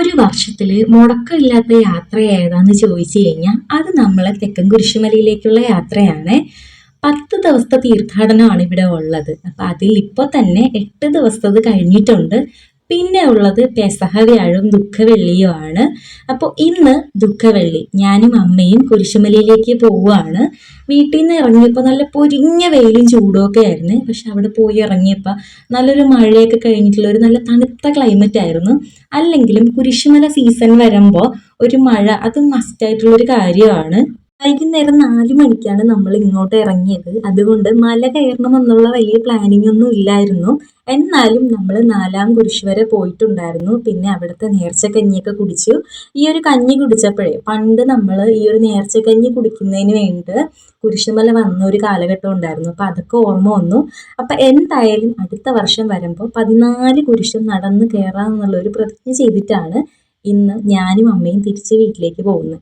ഒരു വർഷത്തില് മുടക്കമില്ലാത്ത യാത്ര ഏതാന്ന് ചോദിച്ചു കഴിഞ്ഞാൽ അത് നമ്മളെ തെക്കൻ കുരിശുമലയിലേക്കുള്ള യാത്രയാണ്. 10 ദിവസത്തെ തീർത്ഥാടനമാണ് ഇവിടെ ഉള്ളത്. അപ്പൊ അതിൽ ഇപ്പൊ തന്നെ 8 ദിവസത്തത് കഴിഞ്ഞിട്ടുണ്ട്. പിന്നെ ഉള്ളത് പെസഹ വ്യാഴവും ദുഃഖവെള്ളിയുമാണ്. അപ്പോൾ ഇന്ന് ദുഃഖവെള്ളി, ഞാനും അമ്മയും കുരിശുമലയിലേക്ക് പോവുകയാണ്. വീട്ടിൽ നിന്ന് ഇറങ്ങിയപ്പോൾ നല്ല പൊരിഞ്ഞ വെയിലും ചൂടും ഒക്കെ ആയിരുന്നു. പക്ഷെ അവിടെ പോയി ഇറങ്ങിയപ്പോൾ നല്ലൊരു മഴയൊക്കെ കഴിഞ്ഞിട്ടുള്ള ഒരു നല്ല തണുത്ത ക്ലൈമറ്റ് ആയിരുന്നു. അല്ലെങ്കിലും കുരിശുമല സീസൺ വരുമ്പോൾ ഒരു മഴ അത് മസ്റ്റായിട്ടുള്ളൊരു കാര്യമാണ്. വൈകുന്നേരം 4 മണിക്കാണ് നമ്മൾ ഇങ്ങോട്ട് ഇറങ്ങിയത്. അതുകൊണ്ട് മല കയറണമെന്നുള്ള വലിയ പ്ലാനിങ് ഒന്നും ഇല്ലായിരുന്നു. എന്നാലും നമ്മൾ 4-ാം കുരിശ് വരെ പോയിട്ടുണ്ടായിരുന്നു. പിന്നെ അവിടുത്തെ നേർച്ചക്കഞ്ഞിയൊക്കെ കുടിച്ചു. ഈ ഒരു കഞ്ഞി കുടിച്ചപ്പോഴേ, പണ്ട് നമ്മൾ ഈ ഒരു നേർച്ചക്കഞ്ഞി കുടിക്കുന്നതിന് വേണ്ടിയിട്ട് കുരിശുമല വന്ന ഒരു കാലഘട്ടം ഉണ്ടായിരുന്നു. അപ്പം അതൊക്കെ ഓർമ്മ വന്നു. അപ്പം എന്തായാലും അടുത്ത വർഷം വരുമ്പോൾ 14 കുരിശും നടന്ന് കയറാമെന്നുള്ളൊരു പ്രതിജ്ഞ ചെയ്തിട്ടാണ് ഇന്ന് ഞാനും അമ്മയും തിരിച്ച് വീട്ടിലേക്ക് പോകുന്നത്.